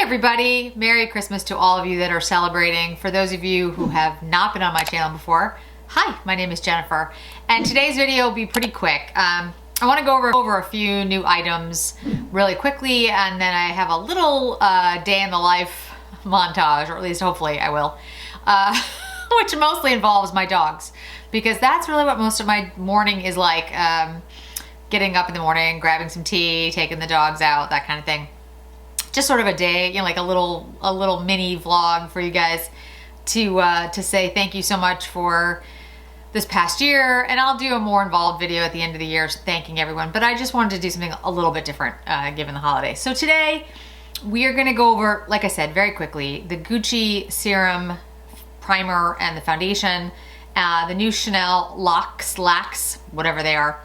everybody, Merry Christmas to all of you that are celebrating. For those of you who have not been on my channel before, hi, my name is Jennifer, and today's video will be pretty quick. I want to go over a few new items really quickly, and then I have a little day in the life montage, or at least hopefully I will, which mostly involves my dogs, because that's really what most of my morning is like. Getting up in the morning, grabbing some tea, taking the dogs out, that kind of thing. Just sort of a day, you know, like a little mini vlog for you guys to say thank you so much for this past year, and I'll do a more involved video at the end of the year thanking everyone, but I just wanted to do something a little bit different given the holidays. So today we are going to go over, like I said, very quickly, the Gucci serum primer and the foundation, the new Chanel Laques, whatever they are.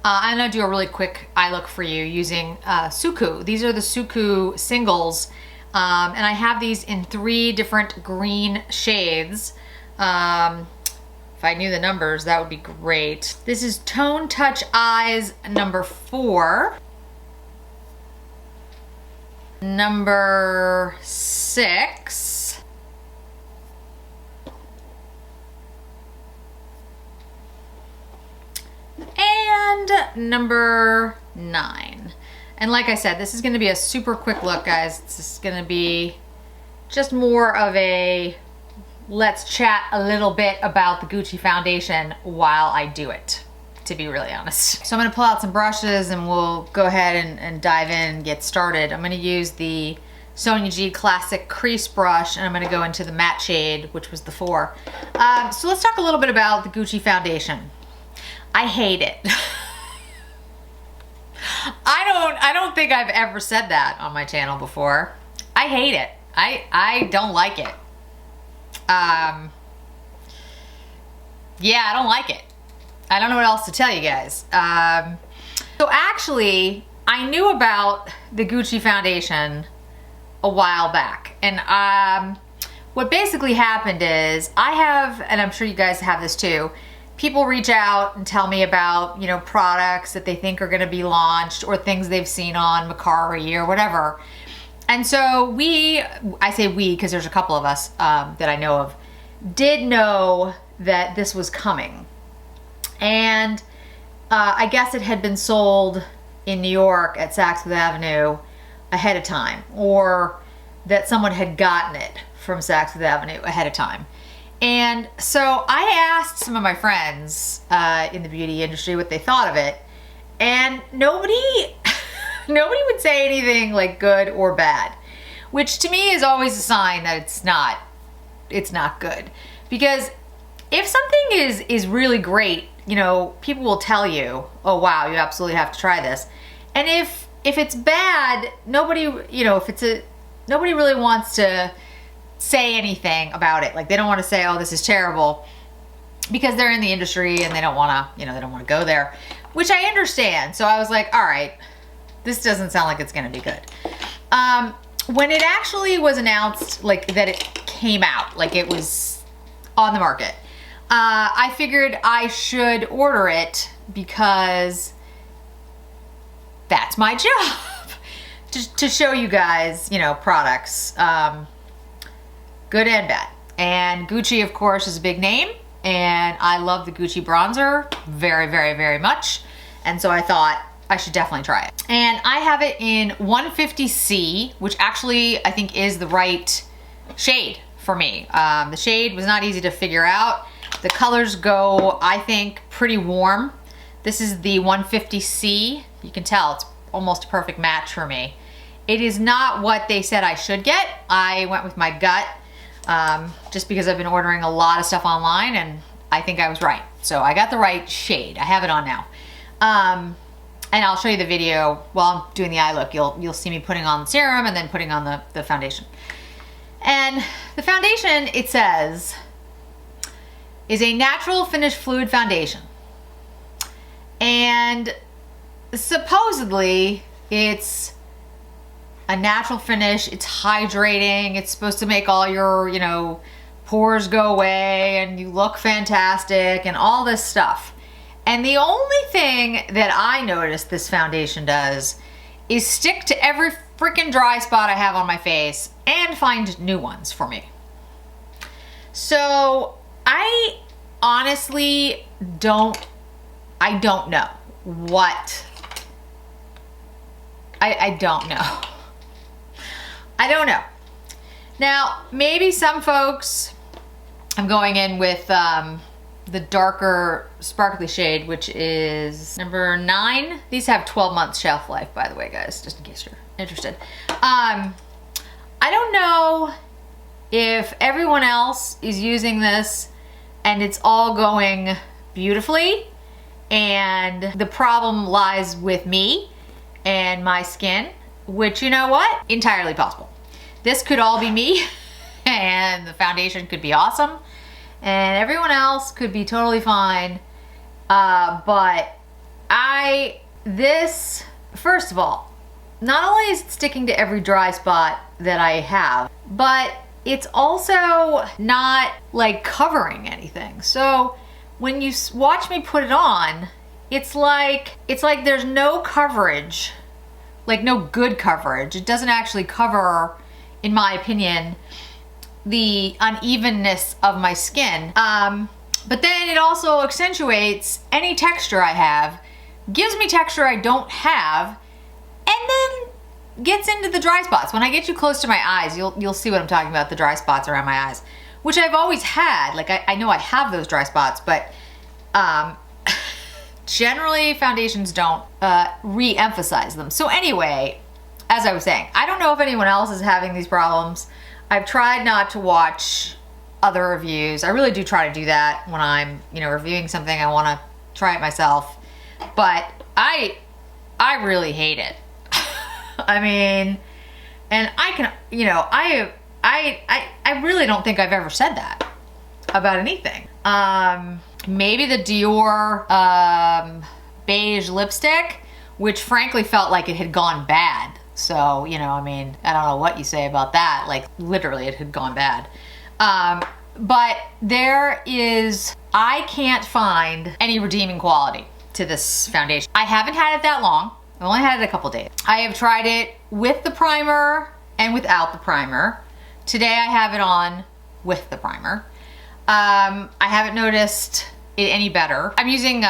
I'm going to do a really quick eye look for you using Suku. These are the Suku singles, and I have these in 3 different green shades. If I knew the numbers, that would be great. This is Tone Touch Eyes number 4. Number 6. And number 9. And like I said, this is going to be a super quick look, guys. This is going to be just more of a let's chat a little bit about the Gucci foundation while I do it, to be really honest. So I'm going to pull out some brushes and we'll go ahead and dive in and get started. I'm going to use the Sonia G Classic Crease Brush, and I'm going to go into the matte shade, which was the 4. So let's talk a little bit about the Gucci foundation. I hate it. I don't think I've ever said that on my channel before. I hate it. I don't like it. Yeah, I don't like it. I don't know what else to tell you guys. So actually, I knew about the Gucci foundation a while back, and what basically happened is I have, and I'm sure you guys have this too, people reach out and tell me about, you know, products that they think are going to be launched or things they've seen on Macari or whatever. And so I say we because there's a couple of us that I know of, did know that this was coming. And I guess it had been sold in New York at Saks Fifth Avenue ahead of time, or that someone had gotten it from Saks Fifth Avenue ahead of time. And so I asked some of my friends in the beauty industry what they thought of it, and nobody would say anything like good or bad, which to me is always a sign that it's not good. Because if something is really great, you know, people will tell you, oh wow, you absolutely have to try this. And if it's bad, nobody really wants to say anything about it. Like, they don't want to say, oh, this is terrible, because they're in the industry and they don't want to, they don't want to go there, which I understand. So I was like, all right, this doesn't sound like it's going to be good. When it actually was announced, like, that it came out, like it was on the market, I figured I should order it because that's my job, to show you guys, products. Good and bad. And Gucci, of course, is a big name, and I love the Gucci bronzer very, very, very much. And so I thought I should definitely try it. And I have it in 150C, which actually I think is the right shade for me. The shade was not easy to figure out. The colors go, I think, pretty warm. This is the 150C. You can tell it's almost a perfect match for me. It is not what they said I should get. I went with my gut. Just because I've been ordering a lot of stuff online, and I think I was right. So I got the right shade. I have it on now. And I'll show you the video while I'm doing the eye look. You'll see me putting on the serum and then putting on the foundation. And the foundation, it says, is a natural finish fluid foundation. And supposedly it's a natural finish, it's hydrating, it's supposed to make all your, pores go away and you look fantastic and all this stuff. And the only thing that I noticed this foundation does is stick to every freaking dry spot I have on my face and find new ones for me. So I honestly don't know what, I don't know. I don't know. Now, maybe some folks, I'm going in with the darker sparkly shade, which is number 9. These have 12 months shelf life, by the way, guys, just in case you're interested. I don't know if everyone else is using this and it's all going beautifully and the problem lies with me and my skin, which, you know what? Entirely possible. This could all be me and the foundation could be awesome and everyone else could be totally fine. But this, first of all, not only is it sticking to every dry spot that I have, but it's also not like covering anything. So when you watch me put it on, it's like there's no coverage, like no good coverage. It doesn't actually cover, in my opinion, the unevenness of my skin. But then it also accentuates any texture I have, gives me texture I don't have, and then gets into the dry spots. When I get you close to my eyes, you'll see what I'm talking about, the dry spots around my eyes, which I've always had. Like I know I have those dry spots, but generally foundations don't re-emphasize them. So anyway, as I was saying, I don't know if anyone else is having these problems. I've tried not to watch other reviews. I really do try to do that when I'm, reviewing something. I want to try it myself, but I really hate it. I mean, and I can, I really don't think I've ever said that about anything. Maybe the Dior beige lipstick, which frankly felt like it had gone bad. So, I mean, I don't know what you say about that. Like literally it had gone bad. But I can't find any redeeming quality to this foundation. I haven't had it that long. I've only had it a couple days. I have tried it with the primer and without the primer. Today I have it on with the primer. I haven't noticed it any better. I'm using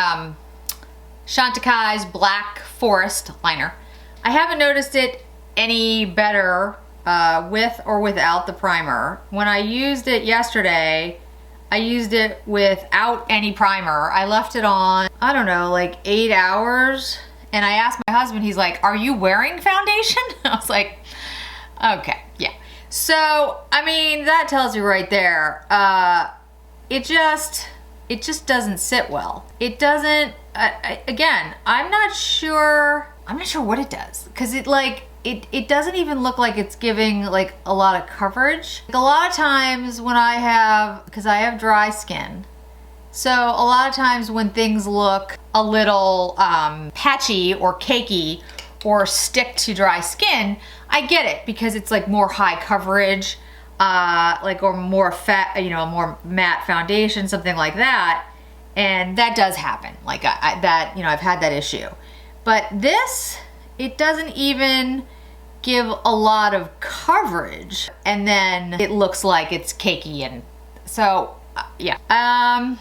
Chantecaille's Black Forest liner. I haven't noticed it any better with or without the primer. When I used it yesterday, I used it without any primer. I left it on, I don't know, like 8 hours. And I asked my husband, he's like, "Are you wearing foundation?" I was like, okay, yeah. So, I mean, that tells you right there. It just doesn't sit well. It doesn't, again, I'm not sure what it does. Cause it doesn't even look like it's giving like a lot of coverage. Like a lot of times when cause I have dry skin. So a lot of times when things look a little patchy or cakey or stick to dry skin, I get it because it's like more high coverage, or more more matte foundation, something like that. And that does happen. Like I've had that issue. But this, it doesn't even give a lot of coverage. And then it looks like it's cakey. And so, yeah.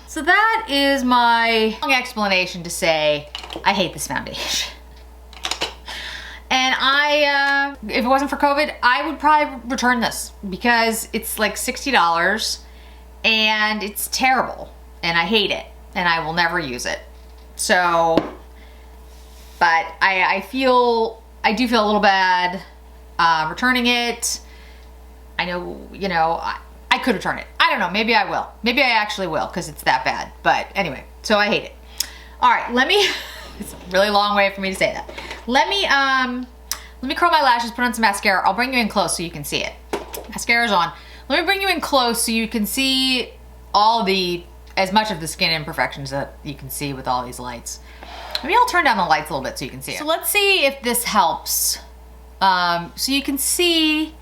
So that is my long explanation to say I hate this foundation. And if it wasn't for COVID, I would probably return this because it's like $60 and it's terrible and I hate it and I will never use it. So, but I do feel a little bad returning it. I know, I could return it. I don't know, maybe I will. Maybe I actually will because it's that bad. But anyway, so I hate it. All right, it's a really long way for me to say that. Let me curl my lashes, put on some mascara. I'll bring you in close so you can see it. Mascara's on. Let me bring you in close so you can see as much of the skin imperfections that you can see with all these lights. Maybe I'll turn down the lights a little bit so you can see it. So let's see if this helps. So you can see,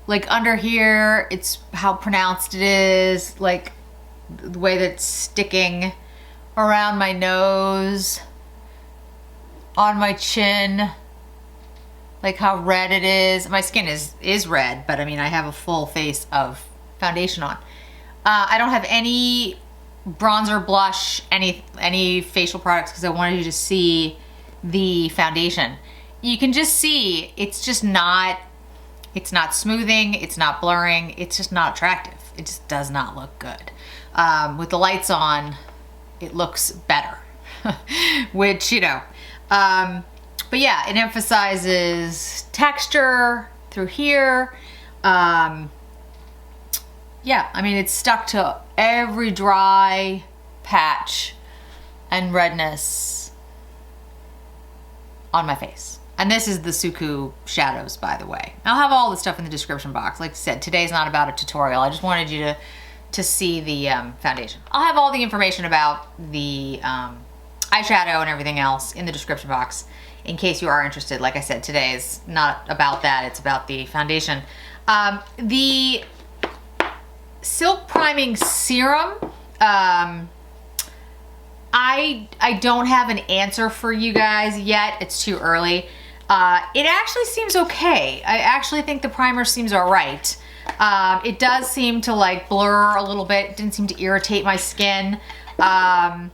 like under here, it's how pronounced it is, like the way that it's sticking around my nose, on my chin, like how red it is. My skin is red, but I mean, I have a full face of foundation on. I don't have any bronzer, blush, any facial products because I wanted you to see the foundation. You can just see it's just not, it's not smoothing, it's not blurring, it's just not attractive. It just does not look good. With the lights on, it looks better, which, you know, but yeah, it emphasizes texture through here. Yeah, I mean, it's stuck to every dry patch and redness on my face. And this is the Suku shadows, by the way. I'll have all the stuff in the description box. Like I said, today's not about a tutorial. I just wanted you to see the foundation. I'll have all the information about the eyeshadow and everything else in the description box in case you are interested. Like I said, today is not about that. It's about the foundation. The Silk Priming Serum, I don't have an answer for you guys yet. It's too early. It actually seems okay. I actually think the primer seems all right. It does seem to like blur a little bit. It didn't seem to irritate my skin. I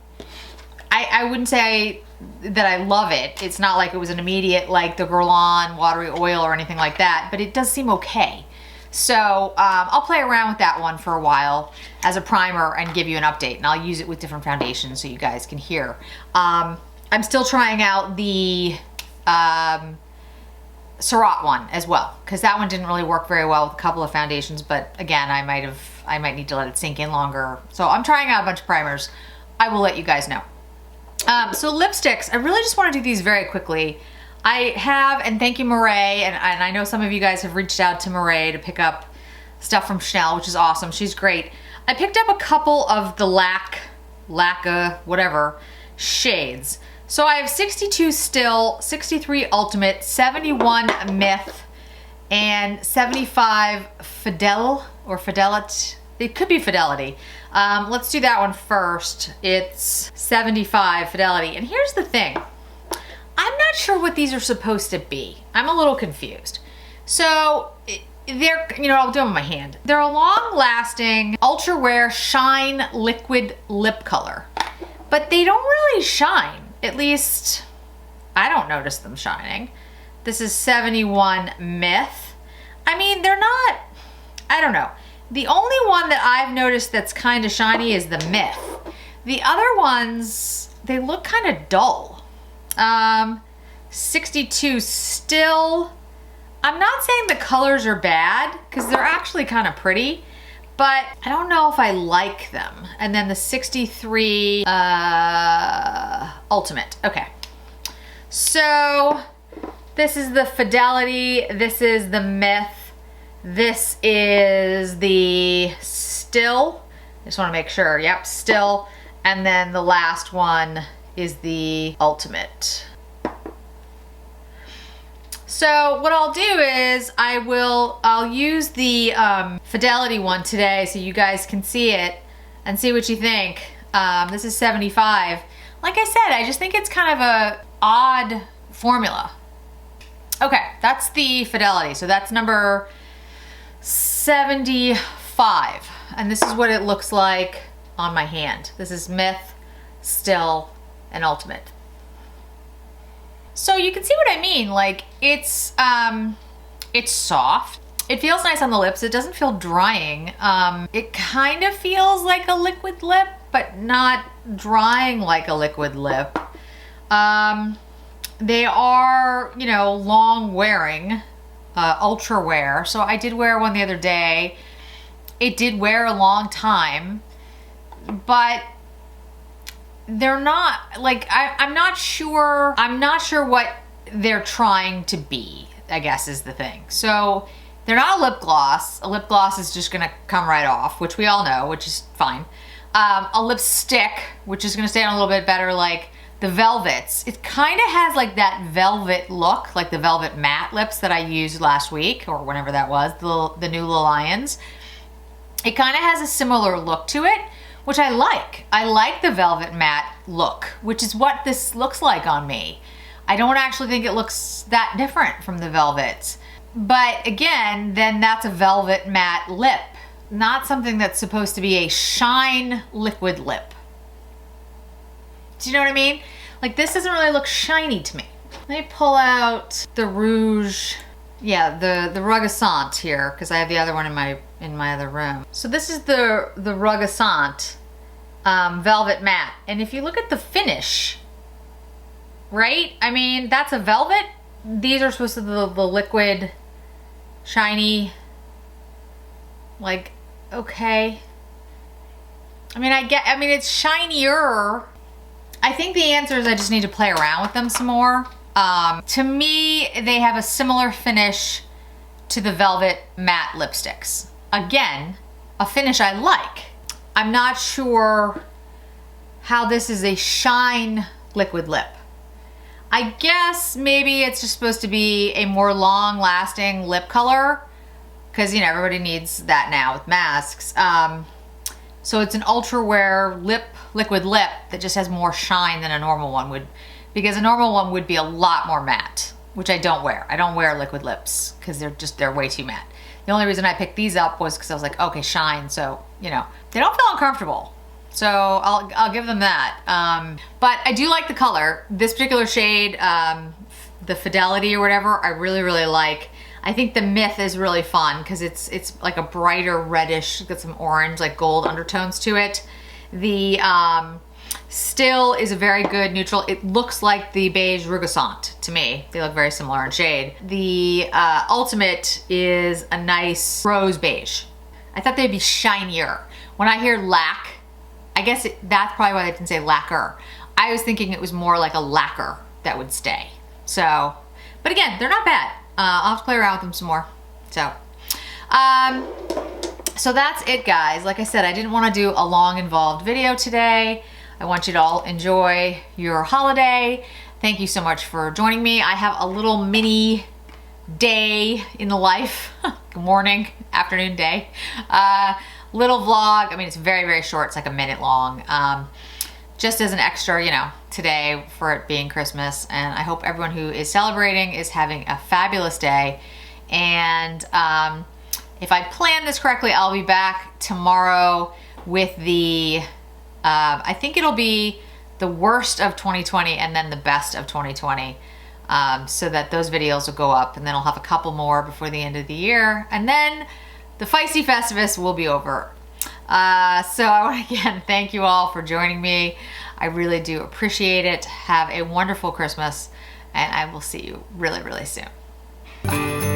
wouldn't say that I love it. It's not like it was an immediate like the Guerlain watery oil or anything like that, but it does seem okay. So I'll play around with that one for a while as a primer and give you an update, and I'll use it with different foundations so you guys can hear. I'm still trying out the Surratt one as well, because that one didn't really work very well with a couple of foundations, but again, I might need to let it sink in longer. So I'm trying out a bunch of primers. I will let you guys know. So lipsticks, I really just want to do these very quickly. I have, and thank you Marae, and I know some of you guys have reached out to Marae to pick up stuff from Chanel, which is awesome. She's great. I picked up a couple of the Laques, whatever, shades. So I have 62 Still, 63 Ultimate, 71 Myth, and 75 Fidel, or Fidelit. It could be Fidelity. Let's do that one first. It's 75 Fidelity. And here's the thing. I'm not sure what these are supposed to be. I'm a little confused. So they're, you know, I'll do them in my hand. They're a long-lasting Ultra Wear Shine Liquid Lip Color, but they don't really shine. At least I don't notice them shining. This is 71 Myth. I mean, they're not, I don't know. The only one that I've noticed that's kind of shiny is the Myth. The other ones, they look kind of dull. 62 Still. I'm not saying the colors are bad because they're actually kind of pretty, but I don't know if I like them. And then the 63 Ultimate. Okay. So this is the Fidelity. This is the Myth. This is the Still. I just want to make sure. Yep, Still. And then the last one is the Ultimate. So what I'll do is I'll use the Fidelity one today so you guys can see it and see what you think. This is 75. Like I said, I just think it's kind of a odd formula. Okay, that's the Fidelity. So that's number 75. And this is what it looks like on my hand. This is Myth, Still, and Ultimate. So you can see what I mean. Like it's soft. It feels nice on the lips. It doesn't feel drying. It kind of feels like a liquid lip, but not drying like a liquid lip. They are, you know, long wearing, ultra wear. So I did wear one the other day. It did wear a long time, but they're not like, I'm not sure what they're trying to be, I guess is the thing. So they're not a lip gloss. A lip gloss is just gonna come right off, which we all know, which is fine. A lipstick, which is gonna stay on a little bit better, like the Velvets. It kind of has like that velvet look, like the Velvet Matte lips that I used last week, or whenever that was, the new Lil Lions. It kind of has a similar look to it, which I like. I like the Velvet Matte look, which is what this looks like on me. I don't actually think it looks that different from the velvet. But again, then that's a velvet matte lip, not something that's supposed to be a shine liquid lip. Do you know what I mean? Like, this doesn't really look shiny to me. Let me pull out the rouge. Yeah, the Rugissant here, because I have the other one in my other room. So this is the Rugissant velvet matte. And if you look at the finish, right? I mean, that's a velvet. These are supposed to be the liquid, shiny, like, okay. I mean, it's shinier. I think the answer is I just need to play around with them some more. To me, they have a similar finish to the velvet matte lipsticks. Again, a finish I like. I'm not sure how this is a shine liquid lip. I guess maybe it's just supposed to be a more long-lasting lip color, because, you know, everybody needs that now with masks. So it's an ultra wear liquid lip that just has more shine than a normal one would, because a normal one would be a lot more matte, which I don't wear. I don't wear liquid lips because they're way too matte. The only reason I picked these up was because I was like, okay, shine. So, you know, they don't feel uncomfortable. So I'll give them that. But I do like the color. This particular shade, the Fidelity or whatever, I really, really like. I think the Myth is really fun because it's like a brighter reddish, got some orange, like gold undertones to it. The Still is a very good neutral. It looks like the beige Rugissant to me. They look very similar in shade. The Ultimate is a nice rose beige. I thought they'd be shinier. When I hear lac, I guess that's probably why they didn't say lacquer. I was thinking it was more like a lacquer that would stay. So, but again, they're not bad. I'll have to play around with them some more. So that's it, guys. Like I said, I didn't want to do a long, involved video today. I want you to all enjoy your holiday. Thank you so much for joining me. I have a little mini day in the life. Morning, afternoon, day. Little vlog. I mean, it's very, very short. It's like a minute long. Just as an extra, you know, today for it being Christmas. And I hope everyone who is celebrating is having a fabulous day. And if I plan this correctly, I'll be back tomorrow with the, I think it'll be the worst of 2020 and then the best of 2020. So that those videos will go up, and then I'll have a couple more before the end of the year. And then the Feisty Festivus will be over. So I want to again thank you all for joining me. I really do appreciate it. Have a wonderful Christmas, and I will see you really, really soon.